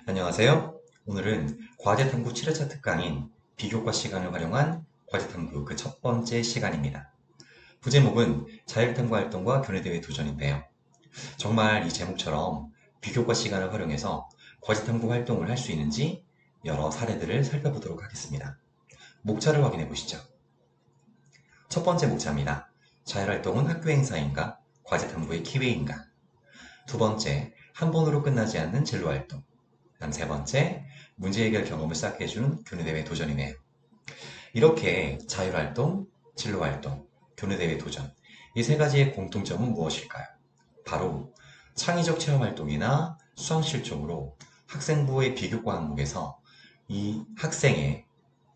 안녕하세요. 오늘은 과제탐구 7회차 특강인 비교과 시간을 활용한 과제탐구 그 첫 번째 시간입니다. 부제목은 자율탐구 활동과 교내대회 도전인데요. 정말 이 제목처럼 비교과 시간을 활용해서 과제탐구 활동을 할 수 있는지 여러 사례들을 살펴보도록 하겠습니다. 목차를 확인해 보시죠. 첫 번째 목차입니다. 자율활동은 학교 행사인가? 과제탐구의 기회인가? 두 번째, 한 번으로 끝나지 않는 진로활동. 다음 세 번째, 문제 해결 경험을 쌓게 해주는 교내대회 도전이네요. 이렇게 자율활동, 진로활동, 교내대회 도전, 이 세 가지의 공통점은 무엇일까요? 바로 창의적 체험활동이나 수상실종으로 학생부의 비교과 항목에서 이 학생의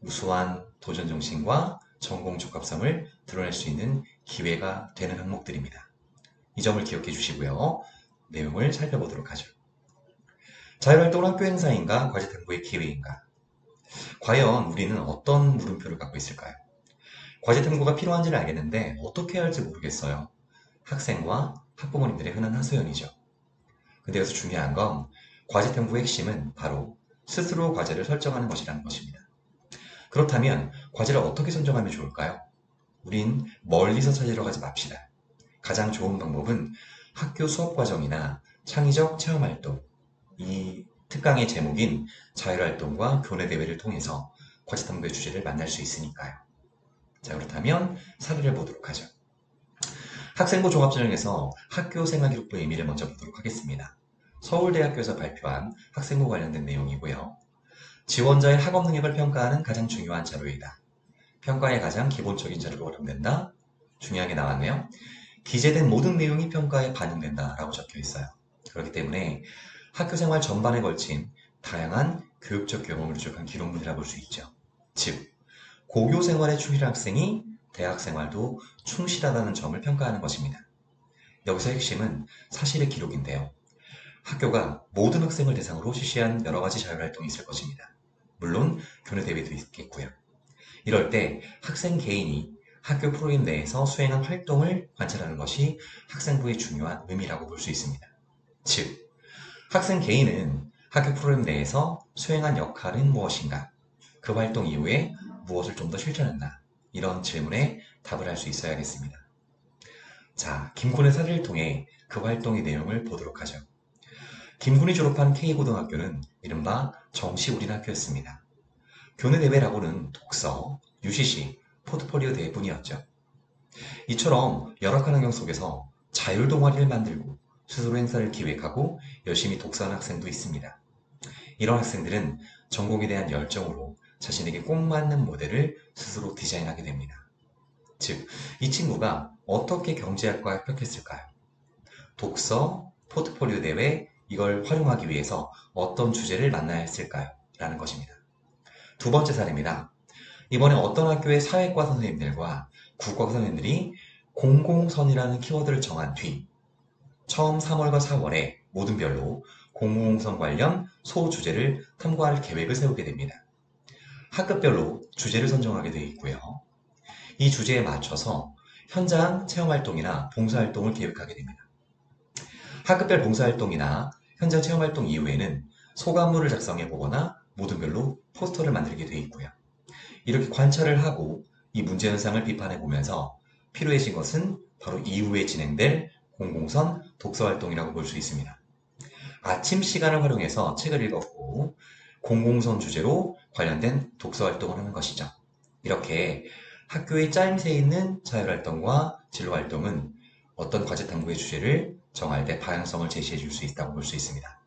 우수한 도전정신과 전공 적합성을 드러낼 수 있는 기회가 되는 항목들입니다. 이 점을 기억해 주시고요. 내용을 살펴보도록 하죠. 자율활동은 학교 행사인가, 과제탐구의 기회인가? 과연 우리는 어떤 물음표를 갖고 있을까요? 과제탐구가 필요한지는 알겠는데 어떻게 해야 할지 모르겠어요. 학생과 학부모님들의 흔한 하소연이죠. 근데 여기서 중요한 건 과제탐구의 핵심은 바로 스스로 과제를 설정하는 것이라는 것입니다. 그렇다면 과제를 어떻게 선정하면 좋을까요? 우린 멀리서 찾으러 가지 맙시다. 가장 좋은 방법은 학교 수업 과정이나 창의적 체험활동, 이 특강의 제목인 자율활동과 교내대회를 통해서 과제탐구의 주제를 만날 수 있으니까요. 자, 그렇다면 사례를 보도록 하죠. 학생부 종합전형에서 학교 생활기록부의 의미를 먼저 보도록 하겠습니다. 서울대학교에서 발표한 학생부 관련된 내용이고요. 지원자의 학업 능력을 평가하는 가장 중요한 자료이다. 평가의 가장 기본적인 자료로 활용된다. 중요하게 나왔네요. 기재된 모든 내용이 평가에 반영된다 라고 적혀 있어요. 그렇기 때문에 학교 생활 전반에 걸친 다양한 교육적 경험을 누적한 기록물이라 볼 수 있죠. 즉, 고교 생활에 충실한 학생이 대학 생활도 충실하다는 점을 평가하는 것입니다. 여기서 핵심은 사실의 기록인데요. 학교가 모든 학생을 대상으로 실시한 여러 가지 자율활동이 있을 것입니다. 물론 교내 대회도 있겠고요. 이럴 때 학생 개인이 학교 프로그램 내에서 수행한 활동을 관찰하는 것이 학생부의 중요한 의미라고 볼 수 있습니다. 즉, 학생 개인은 학교 프로그램 내에서 수행한 역할은 무엇인가? 그 활동 이후에 무엇을 좀 더 실천했나? 이런 질문에 답을 할 수 있어야겠습니다. 자, 김군의 사례를 통해 그 활동의 내용을 보도록 하죠. 김군이 졸업한 K고등학교는 이른바 정시우린 학교였습니다. 교내대회라고는 독서, UCC, 포트폴리오 대회뿐이었죠. 이처럼 열악한 환경 속에서 자율 동아리를 만들고 스스로 행사를 기획하고 열심히 독서하는 학생도 있습니다. 이런 학생들은 전공에 대한 열정으로 자신에게 꼭 맞는 모델을 스스로 디자인하게 됩니다. 즉, 이 친구가 어떻게 경제학과에 합격했을까요? 독서, 포트폴리오 대회, 이걸 활용하기 위해서 어떤 주제를 만나야 했을까요? 라는 것입니다. 두 번째 사례입니다. 이번에 어떤 학교의 사회과 선생님들과 국어과 선생님들이 공공선이라는 키워드를 정한 뒤 처음 3월과 4월에 모든 별로 공공선 관련 소주제를 탐구할 계획을 세우게 됩니다. 학급별로 주제를 선정하게 되어 있고요. 이 주제에 맞춰서 현장 체험활동이나 봉사활동을 계획하게 됩니다. 학급별 봉사활동이나 현장 체험활동 이후에는 소감문을 작성해 보거나 모든 별로 포스터를 만들게 되어 있고요. 이렇게 관찰을 하고 이 문제 현상을 비판해 보면서 필요해진 것은 바로 이후에 진행될 공공선 독서활동이라고 볼 수 있습니다. 아침 시간을 활용해서 책을 읽었고 공공선 주제로 관련된 독서활동을 하는 것이죠. 이렇게 학교의 짜임새 있는 자율활동과 진로활동은 어떤 과제탐구의 주제를 정할 때 방향성을 제시해 줄 수 있다고 볼 수 있습니다.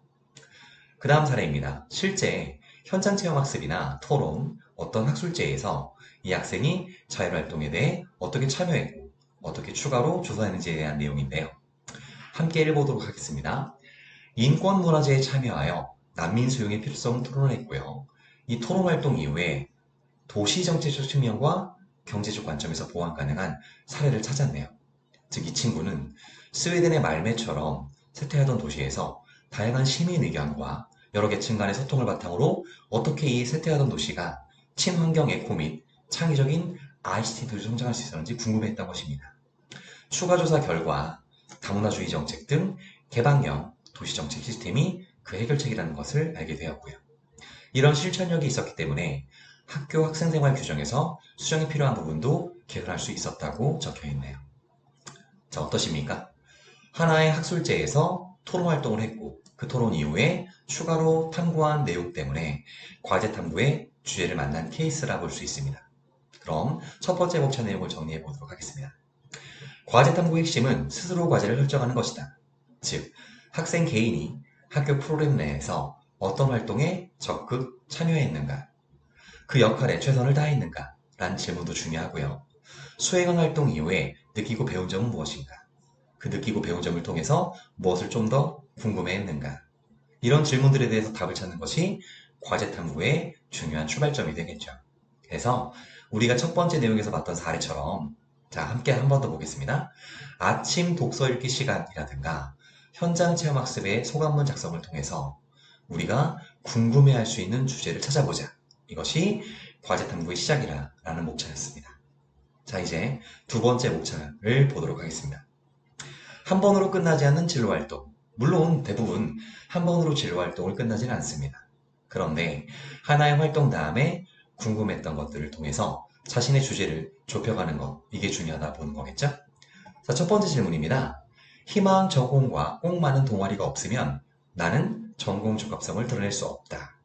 그 다음 사례입니다. 실제 현장 체험 학습이나 토론, 어떤 학술제에서 이 학생이 자율활동에 대해 어떻게 참여했고 어떻게 추가로 조사했는지에 대한 내용인데요. 함께 읽어보도록 하겠습니다. 인권문화제에 참여하여 난민 수용의 필요성을 토론했고요. 이 토론 활동 이후에 도시정책적 측면과 경제적 관점에서 보완 가능한 사례를 찾았네요. 즉, 이 친구는 스웨덴의 말메처럼 쇠퇴하던 도시에서 다양한 시민 의견과 여러 계층 간의 소통을 바탕으로 어떻게 이 쇠퇴하던 도시가 친환경 에코 및 창의적인 ICT 도시로 성장할 수 있었는지 궁금했던 것입니다. 추가 조사 결과 다문화주의 정책 등 개방형 도시정책 시스템이 그 해결책이라는 것을 알게 되었고요. 이런 실천력이 있었기 때문에 학교 학생생활 규정에서 수정이 필요한 부분도 개선할 수 있었다고 적혀 있네요. 자, 어떠십니까? 하나의 학술제에서 토론 활동을 했고 그 토론 이후에 추가로 탐구한 내용 때문에 과제 탐구의 주제를 만난 케이스라 볼 수 있습니다. 그럼 첫 번째 목차 내용을 정리해 보도록 하겠습니다. 과제 탐구의 핵심은 스스로 과제를 설정하는 것이다. 즉, 학생 개인이 학교 프로그램 내에서 어떤 활동에 적극 참여했는가, 그 역할에 최선을 다했는가 라는 질문도 중요하고요. 수행한 활동 이후에 느끼고 배운 점은 무엇인가, 그 느끼고 배운 점을 통해서 무엇을 좀 더 궁금해했는가, 이런 질문들에 대해서 답을 찾는 것이 과제 탐구의 중요한 출발점이 되겠죠. 그래서 우리가 첫 번째 내용에서 봤던 사례처럼 자, 함께 한 번 더 보겠습니다. 아침 독서 읽기 시간이라든가 현장 체험 학습의 소감문 작성을 통해서 우리가 궁금해할 수 있는 주제를 찾아보자. 이것이 과제 탐구의 시작이라는 목차였습니다. 자, 이제 두 번째 목차를 보도록 하겠습니다. 한 번으로 끝나지 않는 진로 활동. 물론 대부분 한 번으로 진로 활동을 끝나지는 않습니다. 그런데 하나의 활동 다음에 궁금했던 것들을 통해서 자신의 주제를 좁혀가는 것, 이게 중요하다 보는 거겠죠? 자, 첫 번째 질문입니다. 희망 전공과 꼭 많은 동아리가 없으면 나는 전공 적합성을 드러낼 수 없다.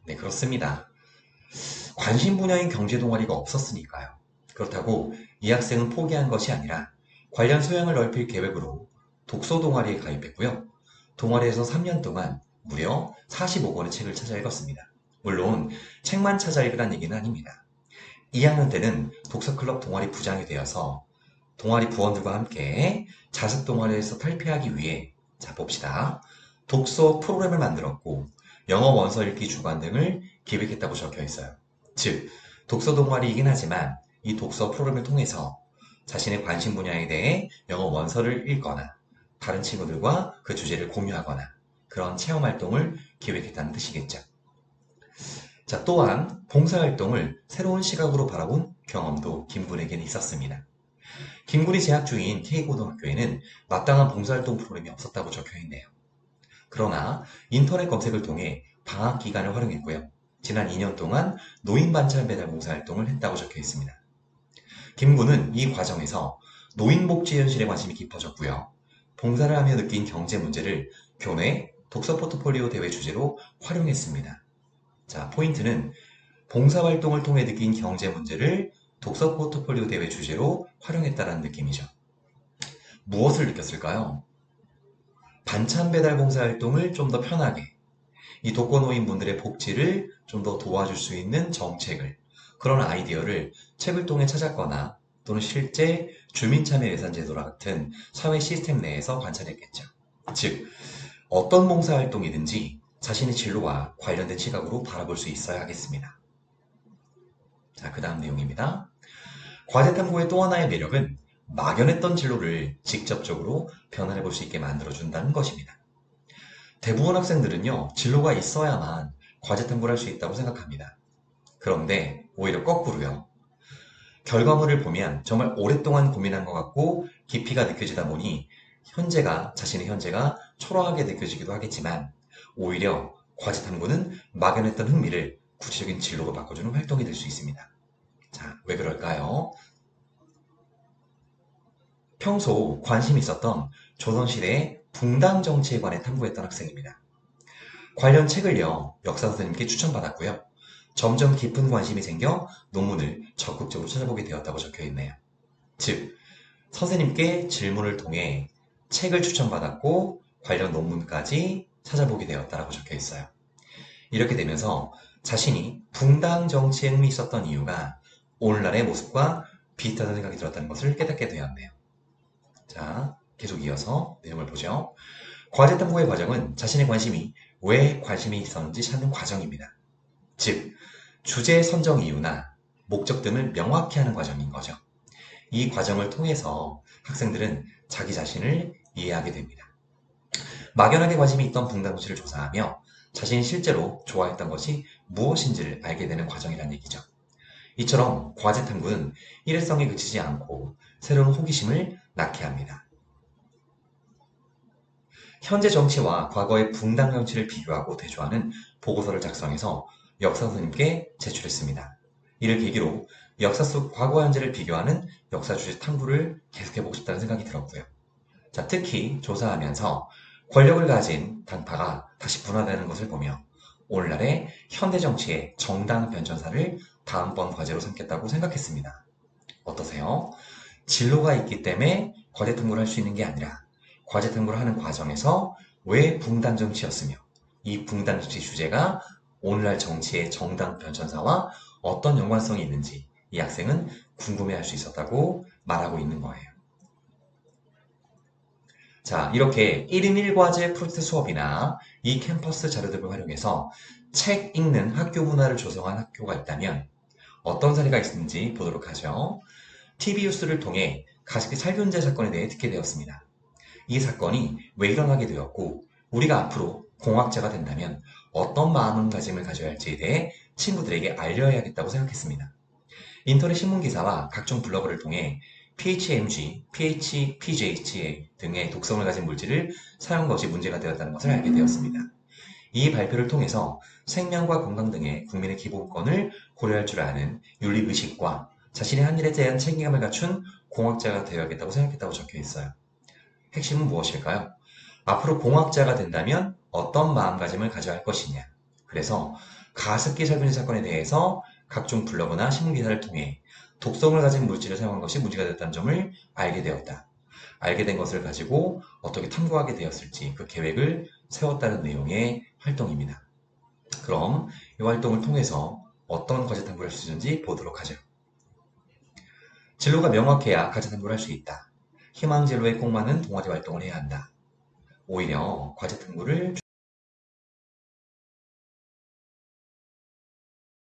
네, 그렇습니다. 관심 분야인 경제 동아리가 없었으니까요. 그렇다고 이 학생은 포기한 것이 아니라 관련 소양을 넓힐 계획으로 독서 동아리에 가입했고요. 동아리에서 3년 동안 무려 45권의 책을 찾아 읽었습니다. 물론 책만 찾아 읽으란 얘기는 아닙니다. 2학년 때는 독서클럽 동아리 부장이 되어서 동아리 부원들과 함께 자습 동아리에서 탈피하기 위해 자 봅시다. 독서 프로그램을 만들었고 영어 원서 읽기 주간 등을 기획했다고 적혀 있어요. 즉 독서 동아리이긴 하지만 이 독서 프로그램을 통해서 자신의 관심 분야에 대해 영어 원서를 읽거나 다른 친구들과 그 주제를 공유하거나 그런 체험활동을 기획했다는 뜻이겠죠. 자, 또한 봉사활동을 새로운 시각으로 바라본 경험도 김군에게는 있었습니다. 김군이 재학 중인 K고등학교에는 마땅한 봉사활동 프로그램이 없었다고 적혀 있네요. 그러나 인터넷 검색을 통해 방학 기간을 활용했고요. 지난 2년 동안 노인 반찬 배달 봉사활동을 했다고 적혀 있습니다. 김군은 이 과정에서 노인복지 현실에 관심이 깊어졌고요. 봉사를 하며 느낀 경제 문제를 교내 독서 포트폴리오 대회 주제로 활용했습니다. 자, 포인트는 봉사활동을 통해 느낀 경제 문제를 독서 포트폴리오 대회 주제로 활용했다는 느낌이죠. 무엇을 느꼈을까요? 반찬 배달 봉사활동을 좀 더 편하게, 이 독거노인분들의 복지를 좀 더 도와줄 수 있는 정책을, 그런 아이디어를 책을 통해 찾았거나 또는 실제 주민참여예산제도와 같은 사회 시스템 내에서 관찰했겠죠. 즉, 어떤 봉사활동이든지 자신의 진로와 관련된 시각으로 바라볼 수 있어야 하겠습니다. 자, 그 다음 내용입니다. 과제 탐구의 또 하나의 매력은 막연했던 진로를 직접적으로 변화해 볼 수 있게 만들어준다는 것입니다. 대부분 학생들은요, 진로가 있어야만 과제 탐구를 할 수 있다고 생각합니다. 그런데 오히려 거꾸로요. 결과물을 보면 정말 오랫동안 고민한 것 같고 깊이가 느껴지다 보니 자신의 현재가 초라하게 느껴지기도 하겠지만 오히려 과제 탐구는 막연했던 흥미를 구체적인 진로로 바꿔주는 활동이 될 수 있습니다. 자, 왜 그럴까요? 평소 관심이 있었던 조선시대의 붕당 정치에 관해 탐구했던 학생입니다. 관련 책을요, 역사 선생님께 추천받았고요. 점점 깊은 관심이 생겨 논문을 적극적으로 찾아보게 되었다고 적혀 있네요. 즉, 선생님께 질문을 통해 책을 추천받았고 관련 논문까지 찾아보게 되었다고 적혀 있어요. 이렇게 되면서 자신이 붕당 정치에 흥미 있었던 이유가 오늘날의 모습과 비슷하다는 생각이 들었다는 것을 깨닫게 되었네요. 자, 계속 이어서 내용을 보죠. 과제 탐구의 과정은 자신의 관심이 왜 관심이 있었는지 찾는 과정입니다. 즉, 주제 선정 이유나 목적 등을 명확히 하는 과정인 거죠. 이 과정을 통해서 학생들은 자기 자신을 이해하게 됩니다. 막연하게 관심이 있던 붕당무치를 조사하며 자신이 실제로 좋아했던 것이 무엇인지를 알게 되는 과정이란 얘기죠. 이처럼 과제 탐구는 일회성에 그치지 않고 새로운 호기심을 낳게 합니다. 현재 정치와 과거의 붕당 정치를 비교하고 대조하는 보고서를 작성해서 역사 선생님께 제출했습니다. 이를 계기로 역사 속 과거와 현재를 비교하는 역사 주제 탐구를 계속해보고 싶다는 생각이 들었고요. 자, 특히 조사하면서 권력을 가진 당파가 다시 분화되는 것을 보며 오늘날의 현대 정치의 정당 변천사를 다음번 과제로 삼겠다고 생각했습니다. 어떠세요? 진로가 있기 때문에 과제 탐구를 할 수 있는 게 아니라 과제 탐구를 하는 과정에서 왜 붕당 정치였으며 이 붕당 정치 주제가 오늘날 정치의 정당 변천사와 어떤 연관성이 있는지 이 학생은 궁금해할 수 있었다고 말하고 있는 거예요. 자, 이렇게 1인 1과제 프로젝트 수업이나 이 캠퍼스 자료들을 활용해서 책 읽는 학교 문화를 조성한 학교가 있다면 어떤 사례가 있는지 보도록 하죠. TV 뉴스를 통해 가습기 살균제 사건에 대해 듣게 되었습니다. 이 사건이 왜 일어나게 되었고 우리가 앞으로 공학자가 된다면 어떤 마음가짐을 가져야 할지에 대해 친구들에게 알려야겠다고 생각했습니다. 인터넷 신문 기사와 각종 블로그를 통해 PHMG, PHPGHA 등의 독성을 가진 물질을 사용한 것이 문제가 되었다는 것을 알게 되었습니다. 이 발표를 통해서 생명과 건강 등의 국민의 기본권을 고려할 줄 아는 윤리의식과 자신의 한 일에 대한 책임감을 갖춘 공학자가 되어야겠다고 생각했다고 적혀 있어요. 핵심은 무엇일까요? 앞으로 공학자가 된다면 어떤 마음가짐을 가져야 할 것이냐. 그래서 가습기 살균제 사건에 대해서 각종 블로그나 신문기사를 통해 독성을 가진 물질을 사용한 것이 문제가 됐다는 점을 알게 되었다. 알게 된 것을 가지고 어떻게 탐구하게 되었을지 그 계획을 세웠다는 내용의 활동입니다. 그럼 이 활동을 통해서 어떤 과제 탐구를 할 수 있는지 보도록 하죠. 진로가 명확해야 과제 탐구를 할 수 있다. 희망 진로에 꼭 맞는 동아리 활동을 해야 한다. 오히려 과제 탐구를